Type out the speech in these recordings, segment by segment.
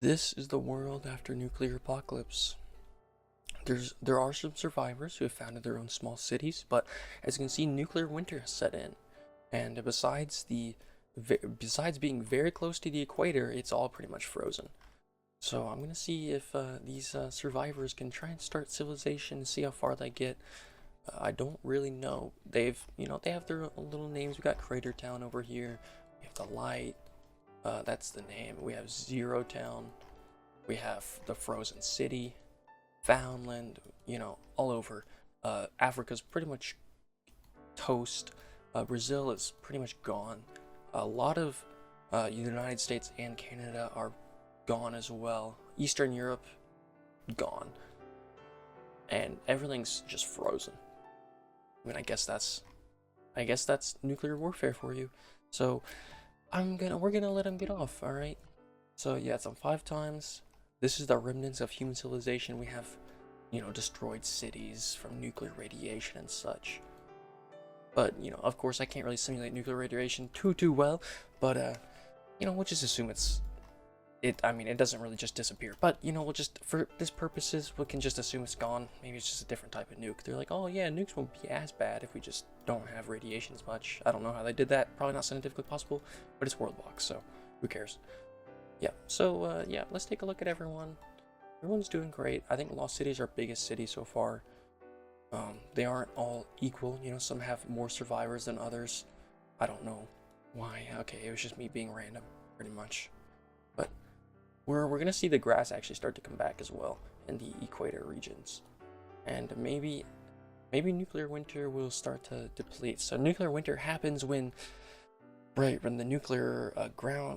This is the world after nuclear apocalypse. There are some survivors who have founded their own small cities, but as you can see, nuclear winter has set in. And besides being very close to the equator, it's all pretty much frozen. So I'm gonna see if these survivors can try and start civilization and see how far they get. I don't really know. They have their little names. We got Crater Town over here. We have the Light. That's the name. We have Zero Town. We have the Frozen City, Foundland. All over. Africa's pretty much toast. Brazil is pretty much gone. A lot of United States and Canada are gone as well. Eastern Europe, gone. And everything's just frozen. I mean, I guess that's nuclear warfare for you. So we're gonna let him get off, all right? So yeah, it's on 5 times. This is the remnants of human civilization. We have, destroyed cities from nuclear radiation and such. But of course, I can't really simulate nuclear radiation too well. But we'll just assume it doesn't really just disappear. But we'll just, for this purposes, we can just assume it's gone. Maybe it's just a different type of nuke. They're like, oh yeah, nukes won't be as bad if we just don't have radiation as much. I don't know how they did that. Probably not scientifically possible, but it's Worldbox, so who cares? Yeah. So yeah, let's take a look at everyone. Everyone's doing great. I think Lost City is our biggest city so far. They aren't all equal. Some have more survivors than others. I don't know why. Okay, it was just me being random, pretty much. But we're gonna see the grass actually start to come back as well in the equator regions, and maybe nuclear winter will start to deplete. So nuclear winter happens when the nuclear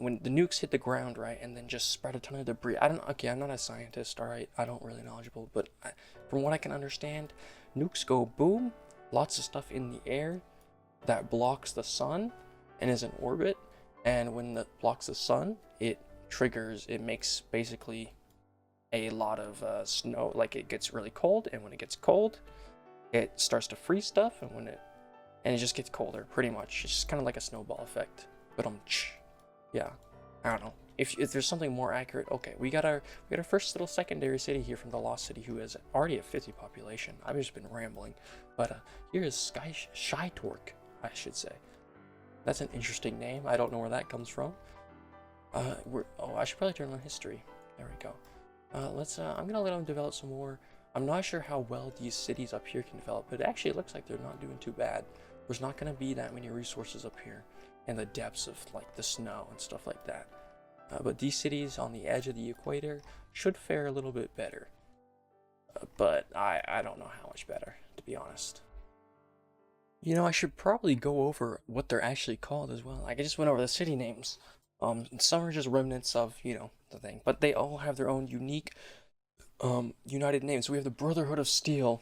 when the nukes hit the ground, right, and then just spread a ton of debris. I'm not a scientist, all right, I don't really knowledgeable, but from what I can understand, nukes go boom, lots of stuff in the air that blocks the sun and is in orbit, and when that blocks the sun, it makes basically a lot of snow. Like, it gets really cold, and when it gets cold, it starts to freeze stuff, and it just gets colder, pretty much. It's just kind of like a snowball effect. But yeah, I don't know if there's something more accurate. Okay, we got our first little secondary city here from the Lost City, who is already at 50 population. I've just been rambling, but here is Shy Torque, I should say. That's an interesting name. I don't know where that comes from. I should probably turn on history. There we go. I'm gonna let them develop some more. I'm not sure how well these cities up here can develop, but actually it looks like they're not doing too bad. There's not gonna be that many resources up here in the depths of like the snow and stuff like that. But these cities on the edge of the equator should fare a little bit better. But I don't know how much better, to be honest. I should probably go over what they're actually called as well. Like, I just went over the city names. Some are just remnants of, the thing, but they all have their own unique, united names. So we have the Brotherhood of Steel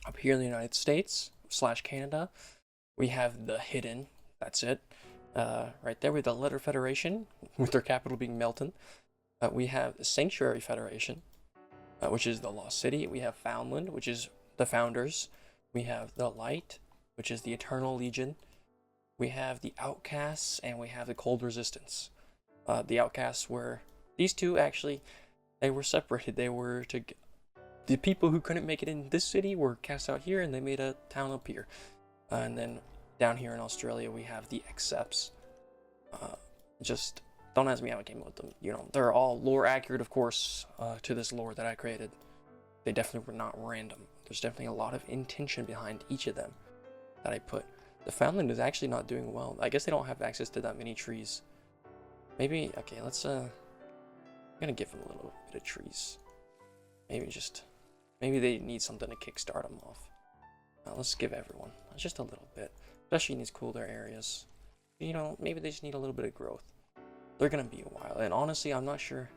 up here in the United States / Canada. We have the Hidden, that's it. Right there, we have the Letter Federation, with their capital being Melton. We have the Sanctuary Federation, which is the Lost City. We have Foundland, which is the Founders. We have the Light, which is the Eternal Legion. We have the Outcasts, and we have the Cold Resistance. The Outcasts were these two, actually. They were separated. The people who couldn't make it in this city were cast out here, and they made a town up here. And then down here in Australia, we have the Accepts. Just don't ask me how I came up with them. They're all lore accurate, of course, to this lore that I created. They definitely were not random. There's definitely a lot of intention behind each of them that I put. The Foundland is actually not doing well. I guess they don't have access to that many trees. Maybe, okay, I'm gonna give them a little bit of trees. Maybe they need something to kickstart them off. Let's give everyone just a little bit, especially in these colder areas. Maybe they just need a little bit of growth. They're gonna be a while, and honestly, I'm not sure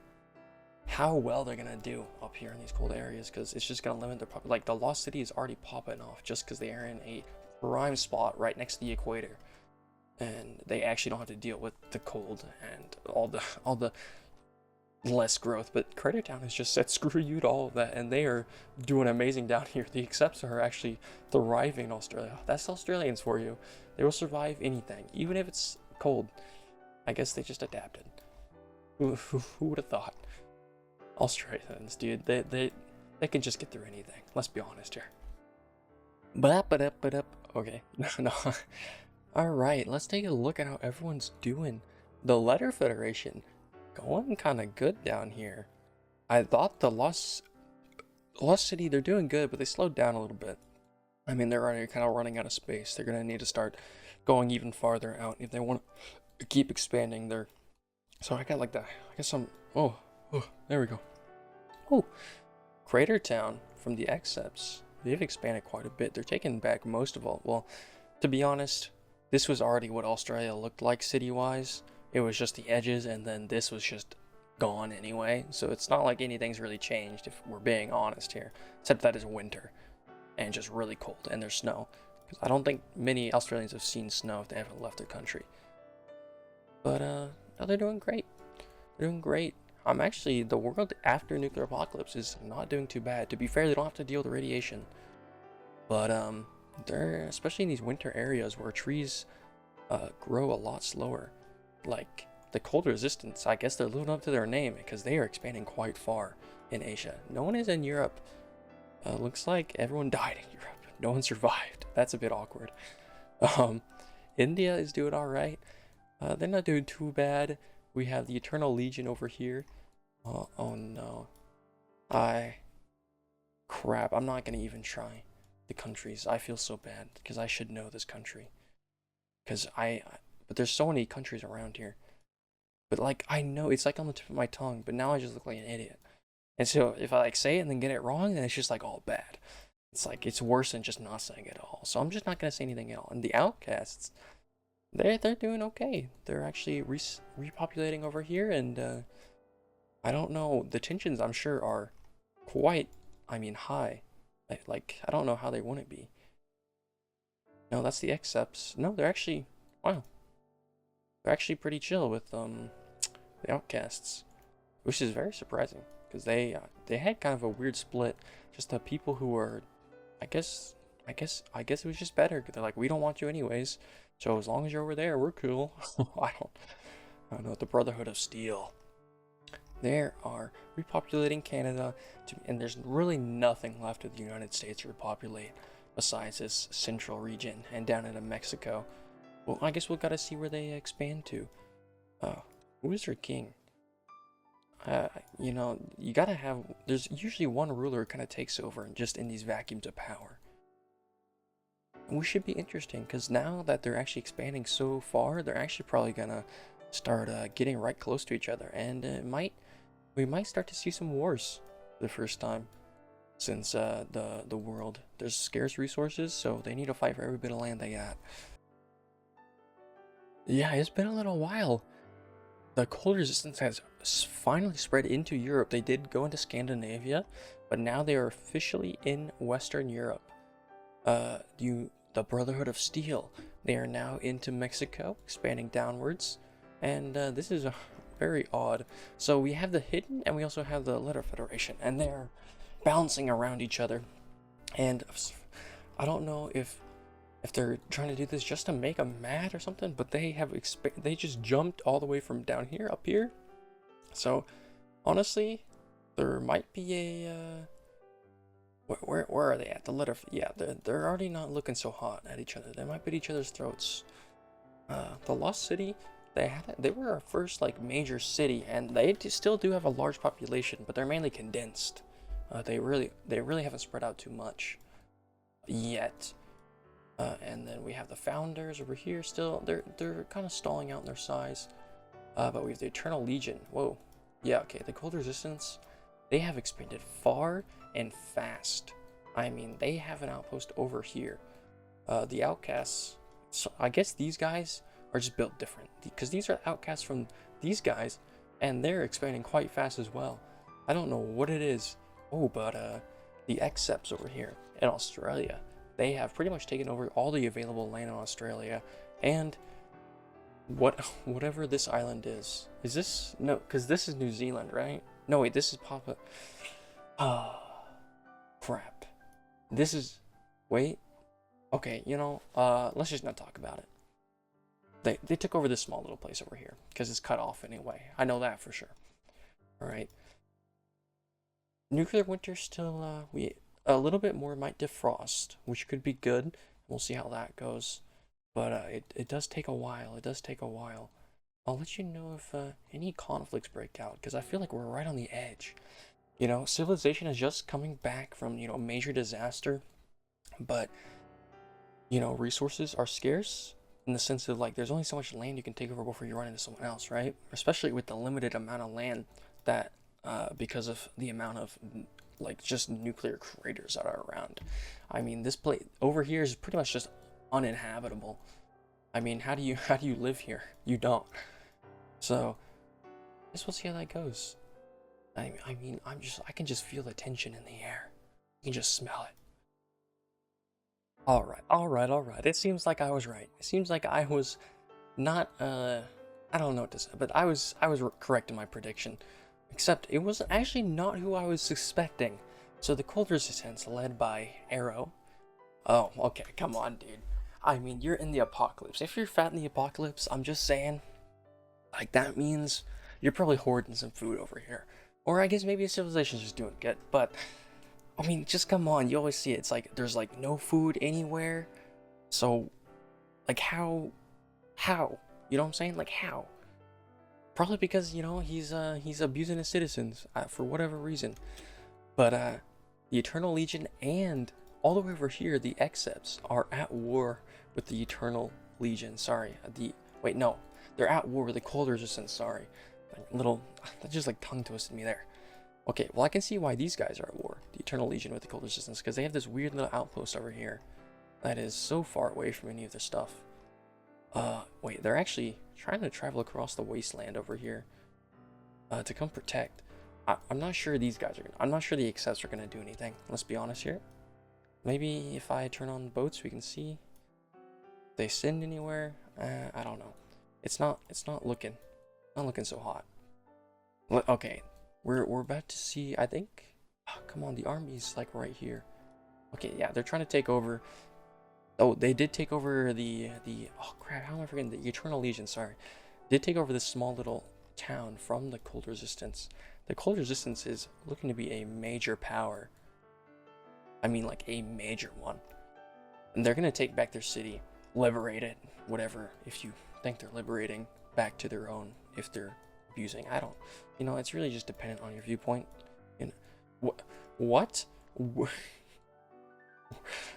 how well they're gonna do up here in these cold areas, because it's just gonna limit their like the Lost City is already popping off just because they are in a prime spot right next to the equator, and they actually don't have to deal with the cold and all the less growth. But Crater Town has just said screw you to all of that, and they are doing amazing down here. The Accepts are actually thriving in Australia. That's Australians for you. They will survive anything, even if it's cold. I guess they just adapted. Who would have thought? Australians, dude, they can just get through anything. Let's be honest here. But up. Okay, no. All right, let's take a look at how everyone's doing. The Letter Federation going kind of good down here. I thought the Lost City, they're doing good, but they slowed down a little bit. I mean, they're already kind of running out of space. They're gonna need to start going even farther out if they want to keep expanding their. So I got like that. I guess some. Oh, there we go. Oh, Crater Town from the Accepts. They've expanded quite a bit. They're taking back most of all. Well, to be honest, this was already what Australia looked like city-wise. It was just the edges, and then this was just gone anyway. So it's not like anything's really changed if we're being honest here. Except that it's winter and just really cold and there's snow. Because I don't think many Australians have seen snow if they haven't left their country. But no, they're doing great. They're doing great. I'm actually, the world after nuclear apocalypse is not doing too bad. To be fair, they don't have to deal with the radiation. But they're, especially in these winter areas where trees grow a lot slower. Like the cold resistance, I guess they're living up to their name because they are expanding quite far in Asia. No one is in Europe. Looks like everyone died in Europe. No one survived. That's a bit awkward. India is doing all right. They're not doing too bad. We have the Eternal Legion over here. Oh no. Crap, I'm not gonna even try the countries. I feel so bad because I should know this country. But there's so many countries around here. But like, I know, it's like on the tip of my tongue, but now I just look like an idiot. And so if I like say it and then get it wrong, then it's just like all bad. It's like, it's worse than just not saying it at all. So I'm just not gonna say anything at all. And the Outcasts, they're doing okay. They're actually repopulating over here, and I don't know. The tensions, I'm sure, are quite, high. Like I don't know how they wouldn't be. No, that's the Accepts. No, they're actually, wow. They're actually pretty chill with the Outcasts, which is very surprising because they had kind of a weird split. Just the people who were, I guess it was just better. They're like, we don't want you anyways. So as long as you're over there, we're cool. I don't know. The Brotherhood of Steel. They are repopulating Canada, and there's really nothing left of the United States to repopulate besides this central region and down into Mexico. Well, I guess we've got to see where they expand to. Who is their king? You gotta have. There's usually one ruler kind of takes over, just in these vacuums of power. We should be interesting because now that they're actually expanding so far, they're actually probably gonna start getting right close to each other, and we might start to see some wars for the first time since the world. There's scarce resources, so they need to fight for every bit of land they got. Yeah, it's been a little while. The cold resistance has finally spread into Europe. They did go into Scandinavia, but now they are officially in Western Europe. The Brotherhood of Steel, they are now into Mexico, expanding downwards, and this is very odd. So we have the Hidden, and we also have the Letter Federation, and they're bouncing around each other. And I don't know if they're trying to do this just to make them mad or something, but they just jumped all the way from down here up here. So honestly, there might be a where are they at? The letter, yeah, they're already not looking so hot at each other. They might be at each other's throats. The Lost City, they were our first like major city, and they still do have a large population, but they're mainly condensed. They really haven't spread out too much yet. And then we have the Founders over here. Still, they're kind of stalling out in their size. But we have the Eternal Legion. Whoa, yeah, okay. The Cold Resistance, they have expanded far and fast. I mean, they have an outpost over here. The Outcasts, so I guess these guys are just built different because these are outcasts from these guys, and they're expanding quite fast as well. I don't know what it is. Oh, but the Accepts over here in Australia, they have pretty much taken over all the available land in Australia, and whatever this island is this, no, because this is New Zealand, right? No, wait, this is Papua. Oh, crap. This is, wait, okay, let's just not talk about it. They took over this small little place over here because it's cut off anyway. I know that for sure. All right. Nuclear winter still, we a little bit more might defrost, which could be good. We'll see how that goes. But it does take a while. It does take a while. I'll let you know if any conflicts break out, because I feel like we're right on the edge. You know, civilization is just coming back from, a major disaster, but, resources are scarce in the sense of like there's only so much land you can take over before you run into someone else, right? Especially with the limited amount of land that, because of the amount of like just nuclear craters that are around. I mean, this place over here is pretty much just uninhabitable. I mean, how do you live here? You don't. So, I guess we'll see how that goes. I mean, I can just feel the tension in the air. You can just smell it. All right, all right, all right. It seems like I was right. It seems like I was not I don't know what to say, but I was correct in my prediction. Except it was actually not who I was suspecting. So the cold resistance led by Arrow. Oh, okay, come on, dude. I mean, you're in the apocalypse. If you're fat in the apocalypse, I'm just saying, like that means you're probably hoarding some food over here. Or I guess maybe civilization's just doing good, but I mean, just come on, you always see it. It's like there's like no food anywhere. So like how? You know what I'm saying? Like how? Probably because, he's abusing his citizens for whatever reason. But the Eternal Legion and all the way over here, the Excepts are at war with the Eternal Legion. Sorry, wait, no, they're at war with the Cold Resistance. Sorry, that just like tongue twisted me there. Okay, well I can see why these guys are at war, the Eternal Legion with the Cold Resistance, because they have this weird little outpost over here that is so far away from any of their stuff. Wait, they're actually trying to travel across the wasteland over here to come protect. I'm not sure these guys are I'm not sure the Accepts are gonna do anything. Let's be honest here. Maybe if I turn on boats, we can see if they send anywhere. I don't know. It's not looking so hot. Okay, we're about to see. I think. Oh, come on, the army's like right here. Okay, yeah, they're trying to take over. Oh, they did take over the oh crap, how am I forgetting? The Eternal Legion, sorry. Did take over this small little town from the Cold Resistance. The Cold Resistance is looking to be a major power. I mean, like a major one. And they're gonna take back their city, liberate it, whatever, if you think they're liberating back to their own, if they're abusing. I don't, it's really just dependent on your viewpoint. And what?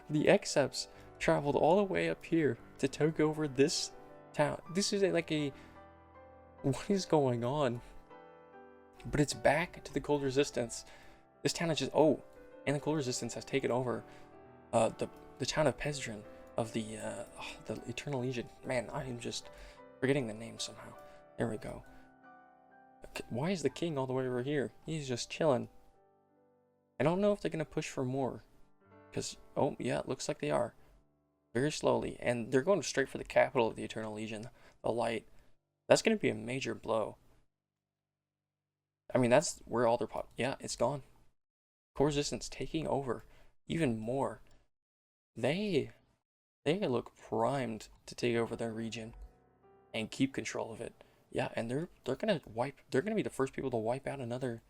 The Excepts traveled all the way up here to take over this town. This is like a what is going on? But it's back to the Cold Resistance. This town is just and the Cold Resistance has taken over the town of Pesdrin of the Eternal Legion. Man, I am just forgetting the name somehow. There we go. Why is the king all the way over here? He's just chilling. I don't know if they're gonna push for more, because yeah, it looks like they are. Very slowly, and they're going straight for the capital of the Eternal Legion, the Light. That's going to be a major blow. I mean, that's where all their yeah, it's gone. Core Resistance taking over even more. They look primed to take over their region and keep control of it. Yeah, and they're gonna be the first people to wipe out another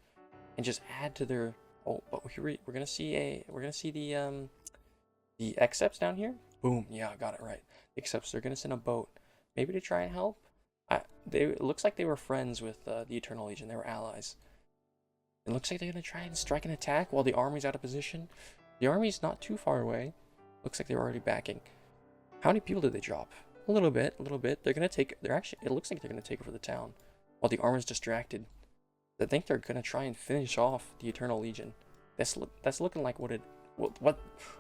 and just add to their. Oh, but we're gonna see the Excepts down here. Boom, yeah, I got it right. Except they're gonna send a boat, maybe to try and help. It looks like they were friends with the Eternal Legion. They were allies. It looks like they're gonna try and strike an attack while the army's out of position. The army's not too far away. Looks like they're already backing. How many people did they drop? A little bit, a little bit. It looks like they're gonna take over the town while the army's distracted. I think they're gonna try and finish off the Eternal Legion. That's looking like what?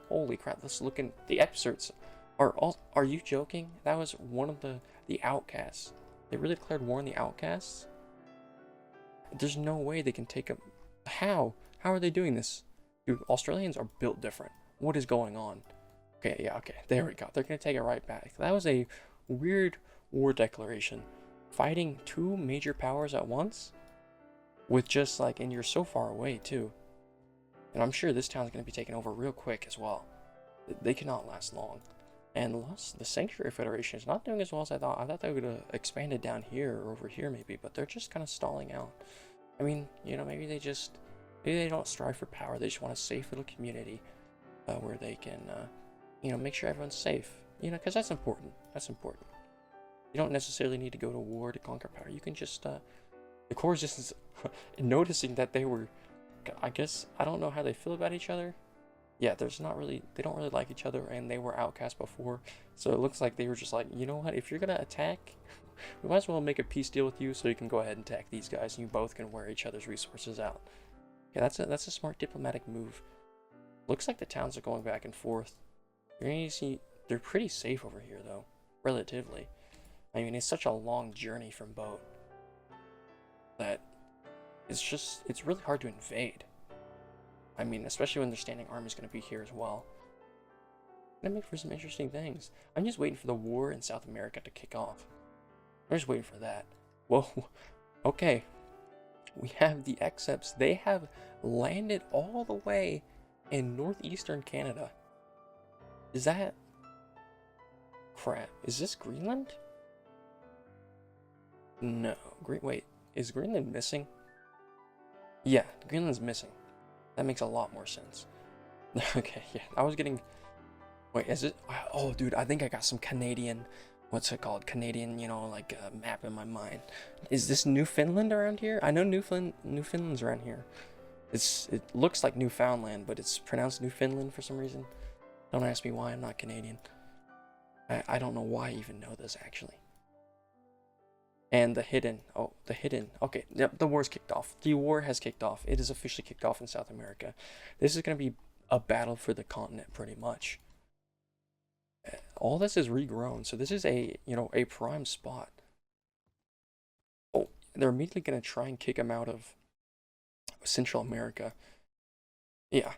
Holy crap! That's looking. The excerpts are all. Are you joking? That was one of the outcasts. They really declared war on the outcasts. There's no way they can take them. How? How are they doing this? Dude, Australians are built different. What is going on? Okay, yeah, okay. There we go. They're gonna take it right back. That was a weird war declaration. Fighting two major powers at once, with just like, and you're so far away too. And I'm sure this town's going to be taken over real quick as well. They cannot last long. And the Sanctuary Federation is not doing as well as I thought. I thought they would have expanded down here or over here maybe, but they're just kind of stalling out. I mean, maybe they Maybe they don't strive for power. They just want a safe little community where they can, you know, make sure everyone's safe. You know, because that's important. That's important. You don't necessarily need to go to war to conquer power. You can just, the core resistance, noticing that they were, I guess, I don't know how they feel about each other. Yeah, there's not really, they don't really like each other, and they were outcast before. So it looks like they were just like, you know what, if you're gonna attack, we might as well make a peace deal with you so you can go ahead and attack these guys, and you both can wear each other's resources out. Yeah, that's a smart diplomatic move. Looks like the towns are going back and forth. You're gonna see, they're pretty safe over here, though, relatively. I mean, it's such a long journey from boat that it's really hard to invade. I mean, especially when their standing army is going to be here as well. Gonna make for some interesting things. I'm just waiting for the war in South America to kick off. I'm just waiting for that. Whoa, okay. We have the Excepts. They have landed all the way in northeastern Canada. Is that... crap. Is this Greenland? No. Wait, is Greenland missing? Yeah, Greenland's missing. That makes a lot more sense. Okay, yeah, I was getting... Wait, is it... Oh, dude, I think I got some Canadian... What's it called? Canadian, you know, like a map in my mind. Is this Newfoundland around here? I know Newfoundland's around here. It looks like Newfoundland, but it's pronounced Newfoundland for some reason. Don't ask me why, I'm not Canadian. I don't know why I even know this, actually. And the hidden. Oh, the hidden. Okay, yep, the war's kicked off. The war has kicked off. It is officially kicked off in South America. This is going to be a battle for the continent, pretty much. All this is regrown, so this is a, you know, a prime spot. Oh, they're immediately going to try and kick him out of Central America. Yeah,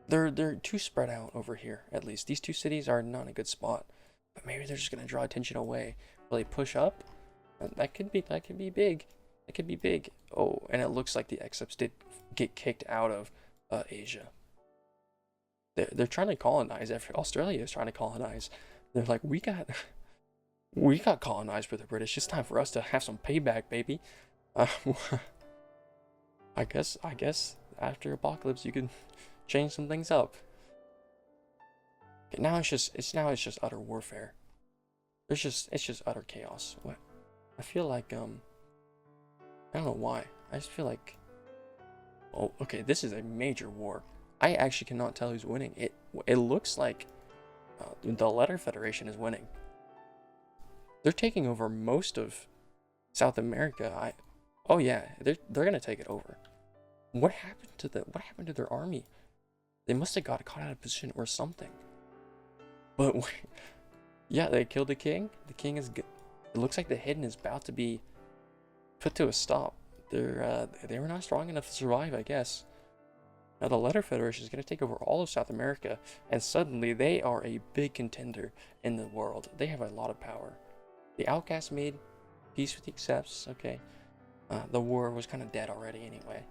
they're too spread out over here, at least. These two cities are not a good spot. But maybe they're just going to draw attention away. Will they push up? That could be big. That could be big. Oh, and it looks like the Excepts did get kicked out of Asia. They're trying to colonize. Australia is trying to colonize. They're like, we got colonized by the British. It's time for us to have some payback, baby. I guess after Apocalypse you can change some things up. Okay, now it's just utter warfare. It's just utter chaos. What? I feel like I don't know why. I just feel like, oh, okay, this is a major war. I actually cannot tell who's winning. It looks like the Letter Federation is winning. They're taking over most of South America. Oh yeah, they're gonna take it over. What happened to their army? They must have got caught out of position or something. But yeah, they killed the king. The king is good. It looks like the hidden is about to be put to a stop. They were not strong enough to survive, I guess. Now the Letter Federation is going to take over all of South America, and suddenly they are a big contender in the world. They have a lot of power. The Outcasts made peace with the Accepts. Okay, the war was kind of dead already anyway.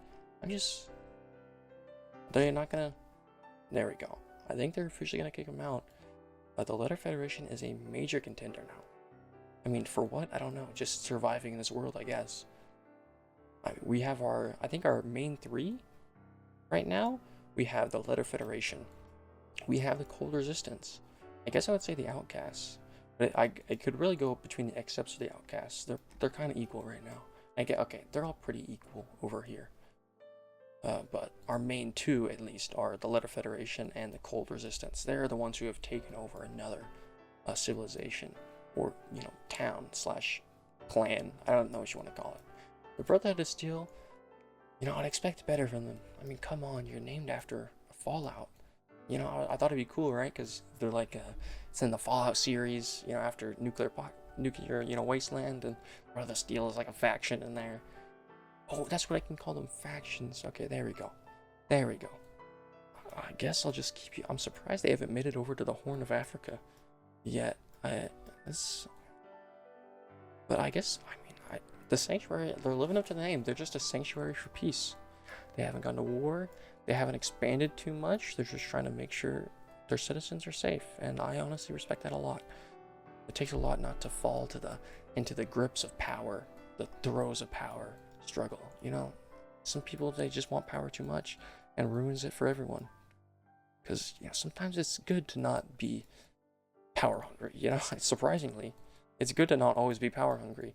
They're not gonna. There we go. I think they're officially gonna kick them out. The Letter Federation is a major contender now. I mean, for what? I don't know. Just surviving in this world, I guess. We have I think our main three right now. We have the Letter Federation. We have the Cold Resistance. I guess I would say the Outcasts. But I could really go between the Excepts or the Outcasts. They're kind of equal right now. Okay, they're all pretty equal over here. But our main two, at least, are the Letter Federation and the Cold Resistance. They're the ones who have taken over another civilization, or, you know, town / clan. I don't know what you want to call it. The Brotherhood of Steel, you know, I'd expect better from them. I mean, come on, you're named after a Fallout. You know, I thought it'd be cool, right? Because they're like, it's in the Fallout series, you know, after nuclear, you know, Wasteland, and Brotherhood of Steel is like a faction in there. Oh, that's what I can call them, factions. Okay, there we go. There we go. I guess I'll just keep you. I'm surprised they haven't made it over to the Horn of Africa yet. But I guess, I mean, the Sanctuary, they're living up to the name. They're just a sanctuary for peace. They haven't gone to war. They haven't expanded too much. They're just trying to make sure their citizens are safe. And I honestly respect that a lot. It takes a lot not to fall into the grips of power, the throes of power struggle, you know? Some people, they just want power too much and ruins it for everyone. Because, you know, sometimes it's good to not be power hungry, you know, surprisingly. It's good to not always be power hungry.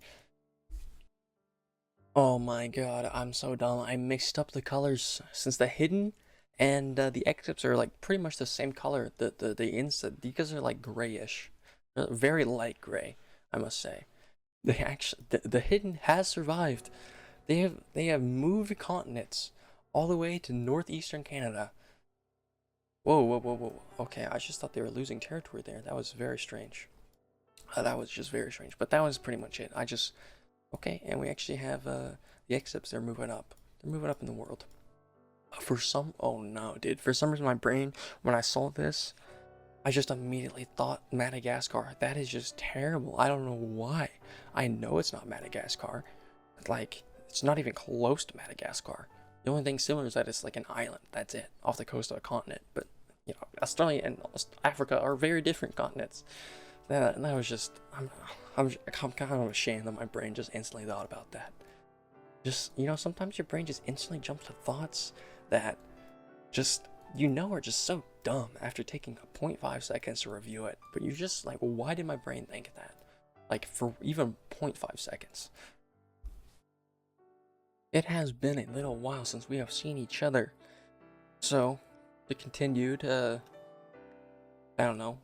Oh my god, I'm so dumb. I mixed up the colors since the hidden and the exits are like pretty much the same color. The inside, these are like grayish, very light gray, I must say. The hidden has survived. They have moved continents all the way to northeastern Canada. Whoa, whoa, whoa, whoa. Okay, I just thought they were losing territory there. That was very strange. That was just very strange. But that was pretty much it. Okay, and we actually have the exits. They're moving up. They're moving up in the world. Oh no, dude. For some reason, my brain, when I saw this, I just immediately thought Madagascar. That is just terrible. I don't know why. I know it's not Madagascar. Like, it's not even close to Madagascar. The only thing similar is that it's like an island. That's it, off the coast of a continent. But, you know, Australia and Africa are very different continents. That was just, I'm kind of ashamed that my brain just instantly thought about that. Just, you know, sometimes your brain just instantly jumps to thoughts that just, you know, are just so dumb after taking a 0.5 seconds to review it. But you're just like, why did my brain think of that? Like, for even 0.5 seconds. It has been a little while since we have seen each other. So, to continue to, I don't know,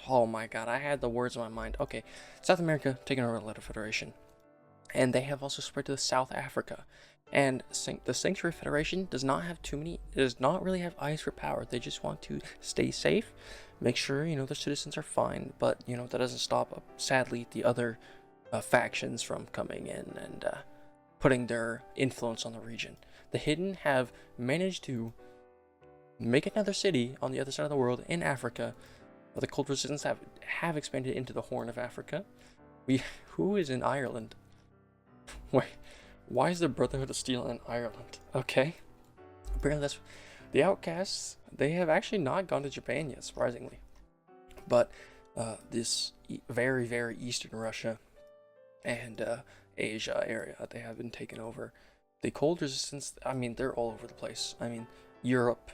oh my god, I had the words in my mind. Okay, South America taking over the Letter Federation. And they have also spread to South Africa. And the Sanctuary Federation does not really have eyes for power. They just want to stay safe, make sure, you know, their citizens are fine. But, you know, that doesn't stop, sadly, the other factions from coming in and putting their influence on the region. The Hidden have managed to make another city on the other side of the world in Africa. But the Cold Resistance have expanded into the Horn of Africa. Who is in Ireland? Wait, why is the Brotherhood of Steel in Ireland? Okay. Apparently that's the Outcasts. They have actually not gone to Japan yet, surprisingly. But this very, very eastern Russia and Asia area, they have been taken over. The Cold Resistance, I mean, they're all over the place. I mean, Europe,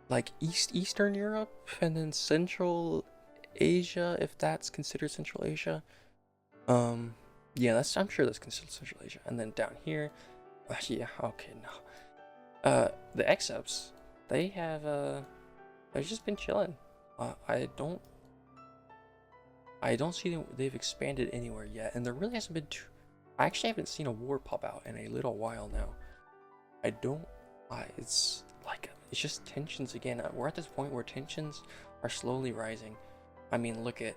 like Eastern Europe, and then Central Asia, if that's considered Central Asia. Yeah, I'm sure that's considered Central Asia. And then down here, yeah, okay, no. The Exeps, they've just been chilling. I don't see they've expanded anywhere yet, and there really hasn't been I actually haven't seen a war pop out in a little while now. It's just tensions again. We're at this point where tensions are slowly rising. I mean, look at,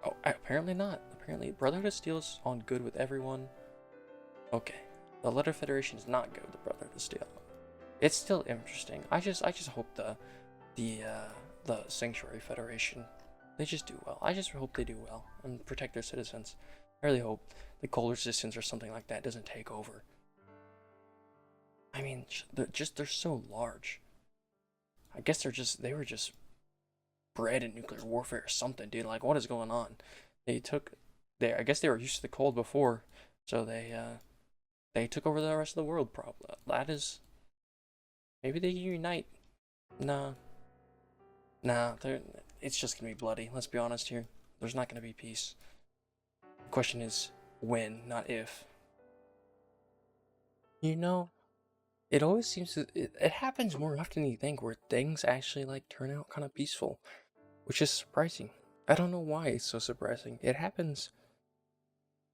oh, apparently not. Apparently, Brotherhood of Steel is on good with everyone. Okay, the Letter Federation is not good with the Brotherhood of Steel. It's still interesting. I just hope the Sanctuary Federation, they just do well. I just hope they do well and protect their citizens. I really hope the Cold Resistance or something like that doesn't take over. I mean, they're so large. I guess they were just bred in nuclear warfare or something, dude. Like, what is going on? I guess they were used to the cold before, so they took over the rest of the world. Probably that is. Maybe they unite. Nah, it's just gonna be bloody. Let's be honest here. There's not gonna be peace. The question is when, not if. You know, it always seems it happens more often than you think, where things actually like turn out kind of peaceful, which is surprising. I don't know why it's so surprising. It happens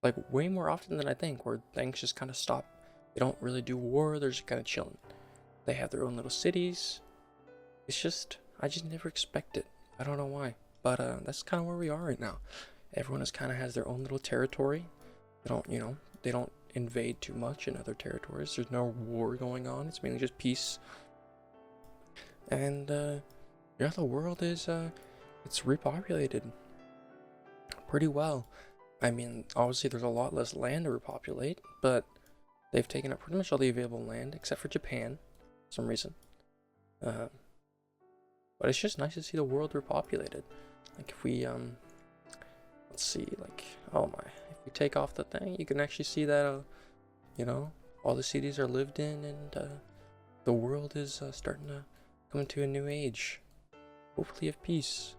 like way more often than I think, where things just kind of stop. They don't really do war. They're just kind of chilling. They have their own little cities. I just never expect it. I don't know why, but that's kind of where we are right now. Everyone just kind of has their own little territory. They don't invade too much in other territories. There's no war going on. It's mainly just peace. And yeah, the world is it's repopulated pretty well. I mean, obviously there's a lot less land to repopulate, but they've taken up pretty much all the available land except for Japan, for some reason. But it's just nice to see the world repopulated. Like, if we let's see, like, oh my, if we take off the thing, you can actually see that, you know, all the cities are lived in, and the world is starting to come into a new age, hopefully of peace.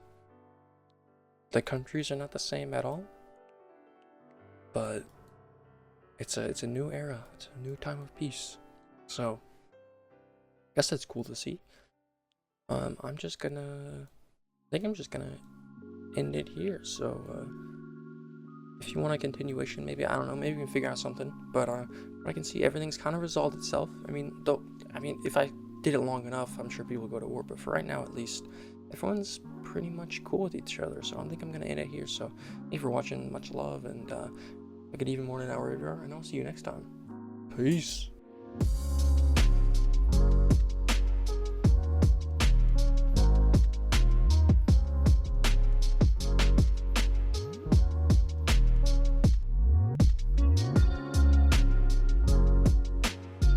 The countries are not the same at all, but it's a new era, it's a new time of peace. So I guess that's cool to see. I think I'm just gonna end it here. So if you want a continuation, maybe, I don't know, maybe we can figure out something. But I can see everything's kind of resolved itself. I mean, if I did it long enough, I'm sure people go to war. But for right now, at least, everyone's pretty much cool with each other. So I think I'm gonna end it here. So thank you for watching. Much love, and I could even more than an hour, and I'll see you next time. Peace.